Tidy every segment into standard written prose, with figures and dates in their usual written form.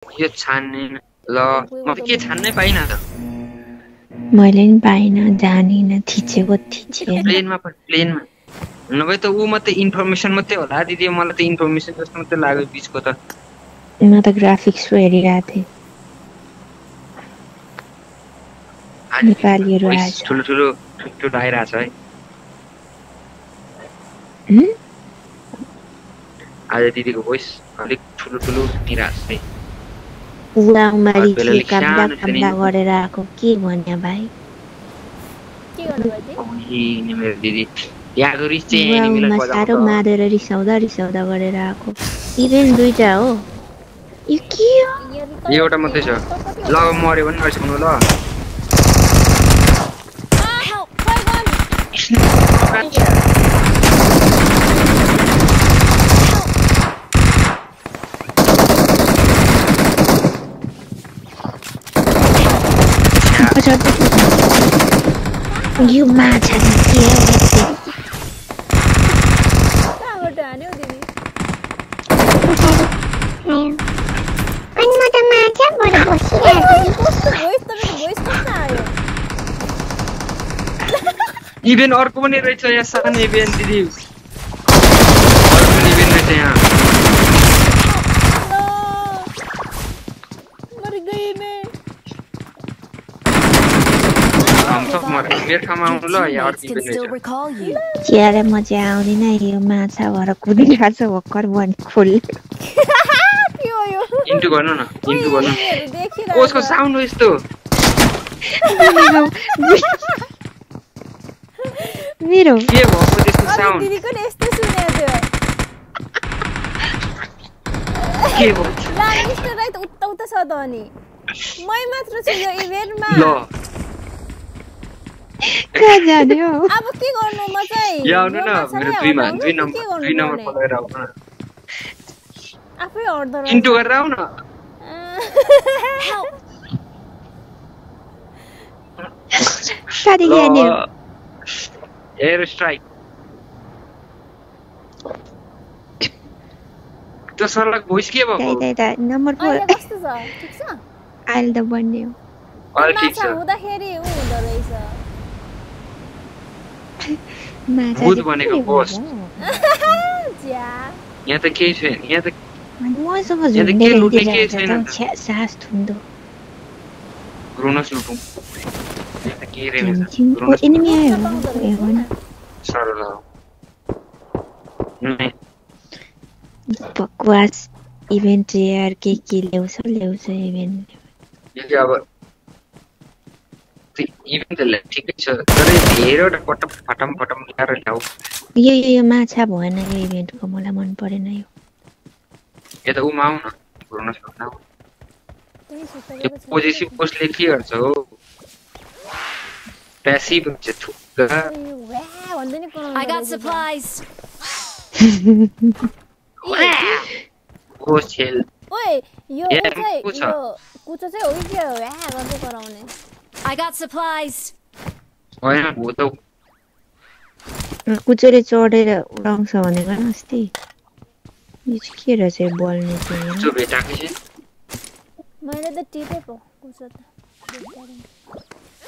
यो छान्ने ल म त के छान्नै पाइनँ त मैले नि पाइनँ जानिनँ थिचेको थिचेन प्लेनमा नभए त ऊ मात्रै इन्फर्मेसन मात्रै होला दिदी मलाई त इन्फर्मेसन जस्तो मात्रै लाग्यो बिचको त म त ग्राफिक्स हेरिरहेको थिएँ नेपालीहरू आएछ ठुलो आइरहेछ है आज दिदीको भोइस अलिक ठुलो सुनिरहेछ है उमारी बेला थिए अलिक कामला सानो सुनिन्छ गरेर आएको के भन्या भाइ के गर्नुभयो नि मेरो दिदी यहाँको रिस चाहिँ एनिमीलाई उमा बजाउनु साह्रो त मारेर रिसाउँदा गरेर आएको इभेन्ट दुईटा हो यो के हो एउटा मात्रै छ ल मर्यो भने नरिसाउनु ल यो माछा के कहाँबाट हान्यो दिदी अनि म त माछाबाट बसिरहेको कस्तो भोइस तपाईको भोइस कस्तो आयो इभेन्ट अर्को पनि रहेछ यहाँ सानो इभेन्ट दिदी अर्को इभेन्ट रहेछ यहाँ मर गई मैं हम सब मरे मेरो ठाउँमा आउनु ल यहाँ अर्को इभेन्ट रहेछ चियाले मजा आउँदैन यो माछा भएर कुदिरहेको छ भर्खर बन्द खोल के हो यो इन्टु गर्नु न इन्टु गर्नु देखिरा कसको साउन्ड हो यस्तो मेरो के भएको त्यस्तो साउन्ड दिदीको नि यस्तै सुनेको के थियो भयो ला मिस्टर राइट उता छ त अनि मै मात्र छु यो इभेन्टमा ल कहाँ जाने हो अब के गर्नु म चाहिँ यहाँ आउनु न मेरो दुई नम्बर पलाएर आउनु न आफै हट्दो रहेछ इन्टु गरेर आउन साडी जाने हो एयर स्ट्राइक त्यो सरलाई भोइस के भएको नम्बर 4 अहिले कस्तो छ ठीक छ अहिले त बन्ने हो अहिले ठीक छ माछा हुँदाखेरि उ हुँदो रहेछ माछा भूत भनेको बोस ज्या यहाँ त केही छैन यहाँ त मसँग यहाँ त झुन्डे के लुट्ने केही छैन सास थुन्दो ग्रोनस लुटौँ यहाँ त केही रहेन एनिमी आयो ए होइन सरो ल बकवास इभेन्ट यार के ल्याउँछ इभेन्ट यो चाहिँ अब इभेन्ट त ठिकै छ तर धेरैवटा फटम ल्याएर ल्याऊ यो माछा भएन यो इभेन्टको मलाई मन परेन यो यता उमा आऊ न ग्रोनस लुट्न आऊ यो पोजिटिभ पोस्टले के गर्छ हो प्यासिभ हुन्छ थुक्का I got supplies. ओ छेल ओए यो चाहिँ कुचो चाहिँ हो कि हो गर्दै गराउने I got supplies. होइन हो त कुचोले चढेर उडाउँछ भनेको अस्ति यो चाहिँ के रहेछ बल्ने चाहिँ कुचो भेटाएको छ मैले त टिपे पो कुचो त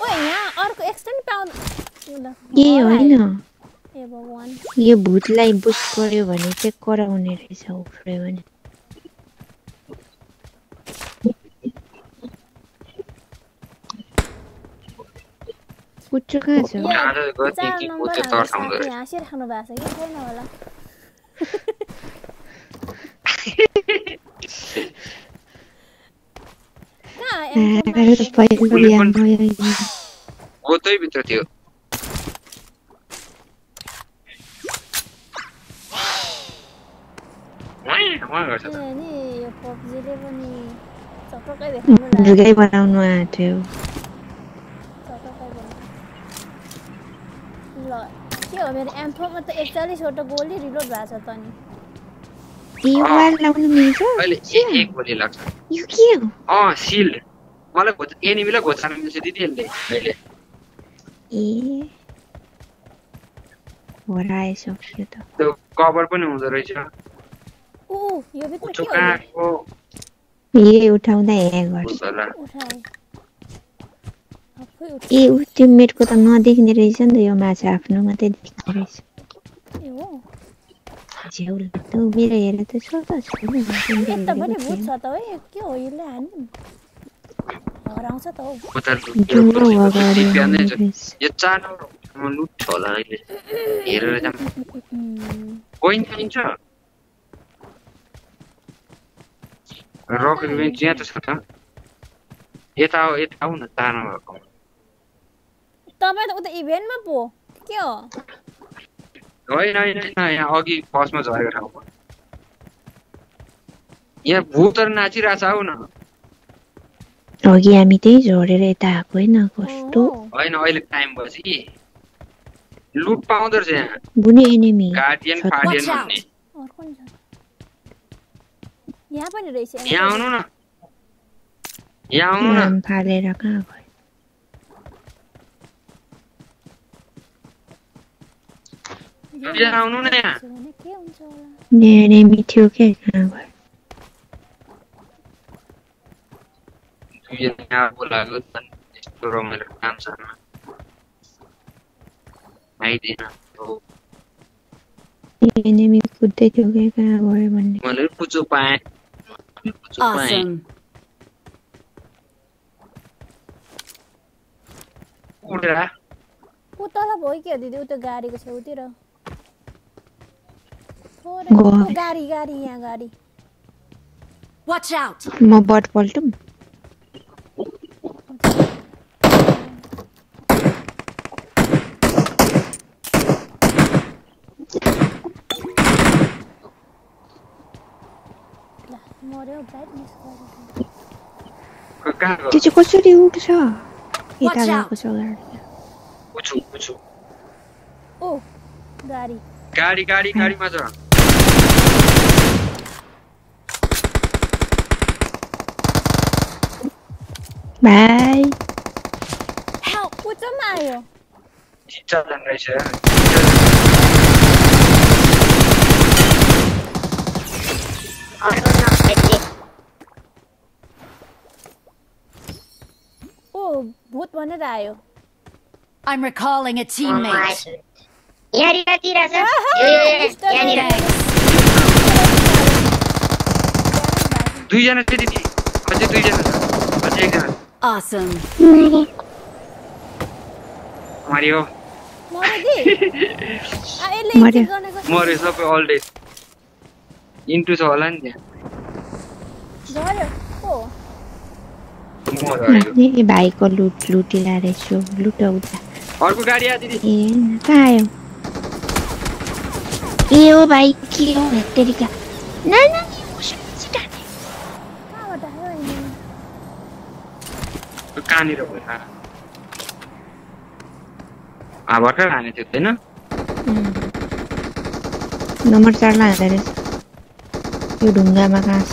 ओए यहाँ अर्को एक्सटेन्ड पाउनु ए होइन ए भगवान यो भूतलाई बुस्ट गर्यो भने चाहिँ कराउने रहेछ उफ्र्यो भने कुचो कहाँ छ हाँसिराख्नु भएको छ कि छैन होला गोतै भित्र थियो जुगाई बनाउनु आँट्यो ल के हो मेरो एम्फोमा त 41 वटा गोली रिलोड भएको छ त नि यो वाल लाउनु मिल्छ अहिले एक गोली लाग्छ यो के हो शिल्ड मलाई एनिमीलाई घोचान मिल्छ दिदी यसले अहिले ए हराइसक्यो त त्यो कभर पनि हुँदो रहेछ ओ यो भित्र के हो यही उठाउँदा यहाँ गर्छ होला उठाए आफै उठ ए ऊ टिममेटको त नदेख्ने रहेछ नि त यो माछा आफ्नो मात्रै देख्ने रहेछ ए हो झ्याउ लाग्दो मेरो हेरेर त छ त छैन यता पनि भूत छ त है के हो यसले हान्नु हराउँछ त हौ डुङ्गो अगाडि बिहानै छ रहेछ। यो 4 नम्बरमा लुट होला अहिले हेरेर जाम कोइन चाहिन्छ रकेट बेन्च यहाँ त छ त यता आऊ न 4 नम्बरको तपाईँ त उता इभेन्टमा पो के हो होइन यहाँ अघि फर्स्टमा झरेको ठाउँमा यहाँ भूतहरू नाचिरहेछ आऊ न अघि हामी त्यही झरेर यता आएको होइन कस्तो होइन अहिले टाइम भएपछि लुट पाउँदो रहेछ यहाँ बुने एनिमी गार्डियन फार्डियन Watch out. भन्ने अर्को नि छ यहाँ पनि रहेछ यहाँ आउनु न यहाँ आउनु न राम फालेर कहाँ गयो यहाँ आउनु न यहाँ भने के हुन्छ होला एनिमी थियो के कहाँ गयो यहाँ बोलाएको यस्तो रमाइलो काम छ आइदिएन एनिमी कुद्दै थियो के कहाँ गयो भन्ने मैले पुचो पाएँ Awesome. उडेर ऊ तल भयो के हो दिदी ऊ त गाडीको छेउतिर गाडी यहाँ गाडी Watch out. म बट पल्टुम ल मर्यो ब्राइटनेस कहाँ त्यो चाहिँ कसरी उठ्छ यता Watch गएको out. छ गाडी पुछु ओ गाडी गाडीमा छ भाइ Help. उच्चमा आयो टिचर जान रहेछ ओ भूत भनेर आयो I'm recalling a teammate. यहाँनिर छ यहाँनिर दुईजना चाहिँ दिदी अझै दुईजना छ अझै एकजना Awesome. मर्यो मर्यो दि यसले मर्यो। चेक गर्ने कसरी मर्यो सबै अल डे इन्टु छ होला नि त्यहाँ झर्यो ओ मर्यो ए भाइको लुटिला रहेछु लुटाउँदा अर्को गाडी आयो दिदी ए कहाँ आयो ए हो भाइ के हो हेक्टेरिका कहाँबाट आयो यिनीहरू? कहाँनिर भयो भर्खर हानेको थियो होइन नम्बर 4 ला हाल्दै रहेछ यो ढुङ्गामा कहाँ छ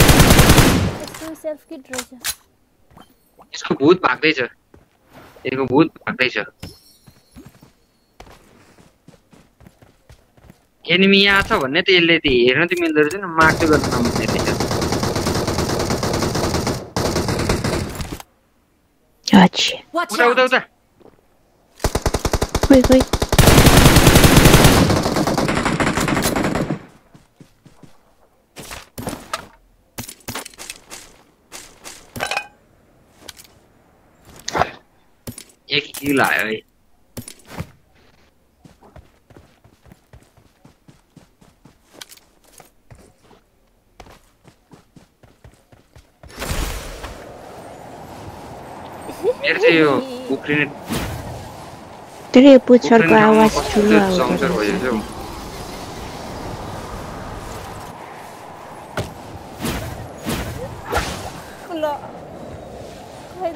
यसको सेल्फ किट रहेछ यसको भूत भाग्दैछ एनिमी यहाँ छ भन्ने त यसले त हेर्न त मिल्दो रहेछ नि मार्क त गर्न नमिल्ने रहेछ अच्छा Watch उता out. खोइ एक किल आयो है मेरो चाहिँ यो उफ्रिने तेरो पुच्छरको आवाज ठुलो आउँछ जङ्सर भयो ल खै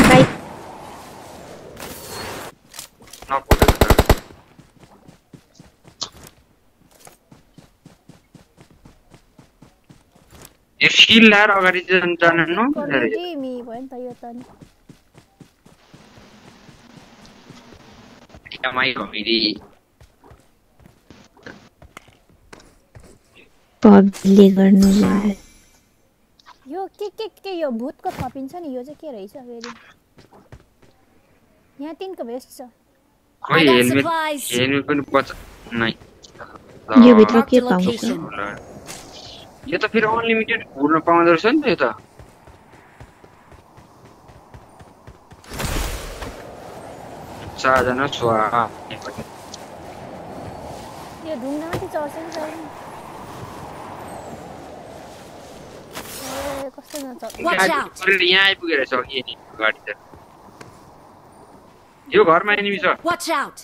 भाइ यो स्किल लाएर अगाडि जानु कमेडी मी भयो नि त यो त नि एमआई कमेडी पबले गर्नु भयो यो के यो भूतको थपिन्छ नि यो चाहिँ के रहेछ फेरि यहाँ 3 को भेस्ट छ खै I got helmet supplies. Helmet पनि बच नै यो भित्र Marked के a पाउँछ location. यो त फेरि अनलिमिटेड घुर्न पाउँदो रहेछ नि त यो त चारजना छुवा यो ढुङ्गा माथि चढ्छ नि चढ्छ ए कस्तो नचढ Watch out. यहाँ आइपुगेर छ अघि नि गाडी त यो घरमा एनिमी छ Watch out.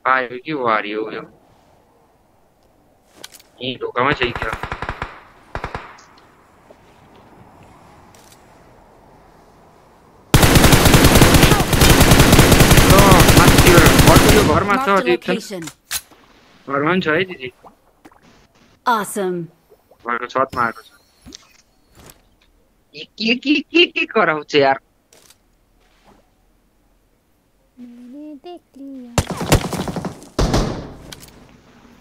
आयो कि वारी हो यो यही ढोकामा छ क्या घरमा छ Marked a location. घरमा पनि छ है दिदी Awesome. घरको छतमा आएको छ के गराउँछ यार मैले देख लिया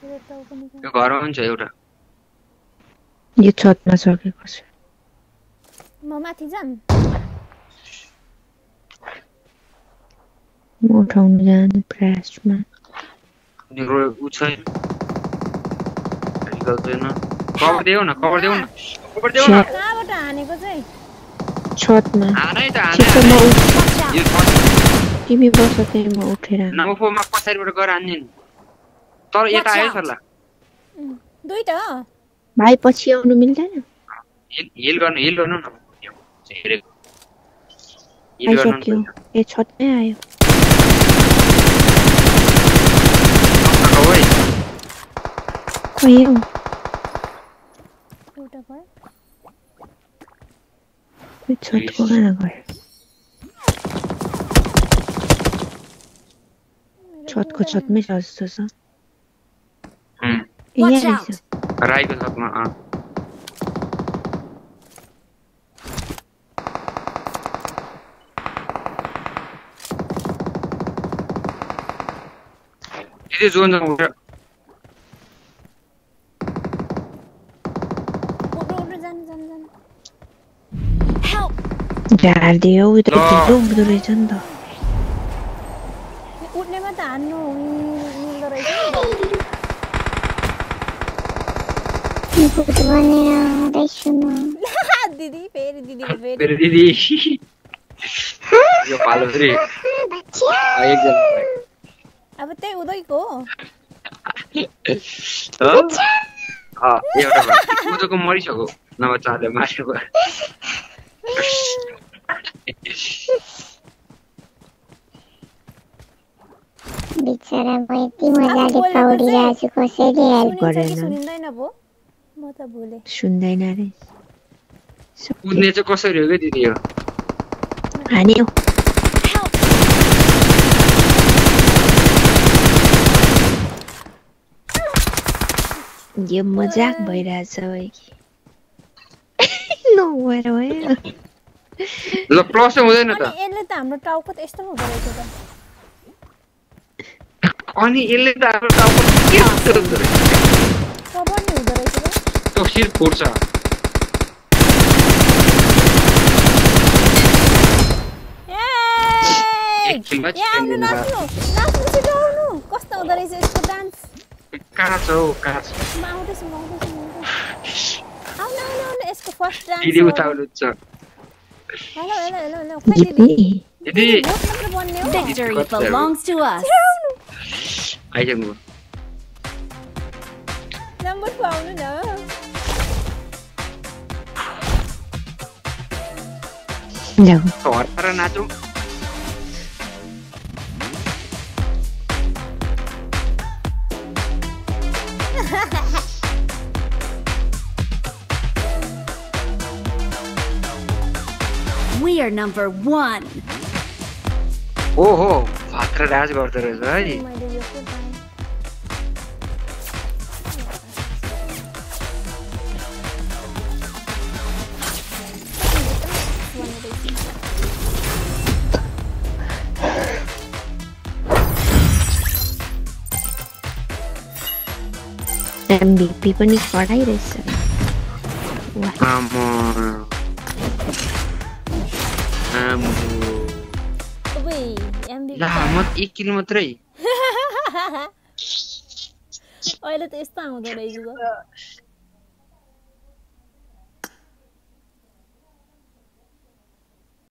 तेरो टाउको निकाल यो घरमा पनि छ एउटा यो छतमा सकेको छ म माथि जाम म उठाउनु जानु प्रयासमा मेरो उ छैन निकल्दैन कभर देऊ न कभर देऊ न कभर देऊ न कहाँबाट हानेको चाहिँ छतमा हानै त छिटो म हानै Watch out. यो छत तिमी बस त्यही म उठेर आउँछु। नमोफोमा पछाडिबाट गएर हान्ने नि तर यता आयो सरला दुईटा भाइ पछि आउनु मिल्दैन हिल गर्नु न हेरेको हिल गर्नु आइसक्यो ए छतमै आयो ओइ खोइ हौ एउटा भयो यो छतको गाना गयो छतको छतमै छ जस्तो छ ए Watch यहाँ out. रहेछ राईको छतमा दिदी जोन जाउँ उड्नु जानु जानु जानु Help. झारिदियो उयो त ल। ढिलो हुँदो रहेछ नि त उड्नेमा त हान्नु मिल्दो रहेछ भूत बनेर आउँदैछु म दिदी फेरि दिदीको फेरि मेरो दिदी यो पालो फेरि एकजना अब त्यही उदयको हो एउटा उदोको मरिसक्यो नभए चारले मारेको बिचरा म यति मजाले पौडिरहेको छु कसैले हेल्प सुनिन्छ कि गरेन। सुनिँदैन भो म त भुले सुन्दैन रे कुद्ने चाहिँ कसरी हो क्या दिदी यो हान्यो Help. यो मजाक भइरहेछ है कि नभएर भयो ल प्लस चाहिँ हुँदैन त अनि यसले त हाम्रो टाउको त यस्तो हुँदो रहेछ त अनि यसले त आफ्नो टाउको के हुँदो रहेछ कभर नि हुँदो रहेछ त त्यो शिर फुट्छ एकछिनमा यहाँ आउनु नाच्नु नाच्नु छिटो आउनु कस्तो हुँदो रहेछ यसको डान्स कहाँ छ हौ कहाँ छ म आउँदैछु आउनु आउनु आउनु यसको फर्स्ट डान्स दिदी उताउनु छ हेलो हेलो हेलो हेलो खै दिदी दिदी दिदी भोट मात्र बन्ने हो Victory belongs to us. आइसक्नु नम्बर आउनु न जाऊ हराएर नाचौँ We are number 1. ओहो भात्र राज गर्दो रहेछ है मैले यो के पाएँ भनेको MVP पनि पढाइ रहेछ आमा ओबे MVP ला म 1 किलो मात्रै अहिले त यस्तो आउँदो रहेछ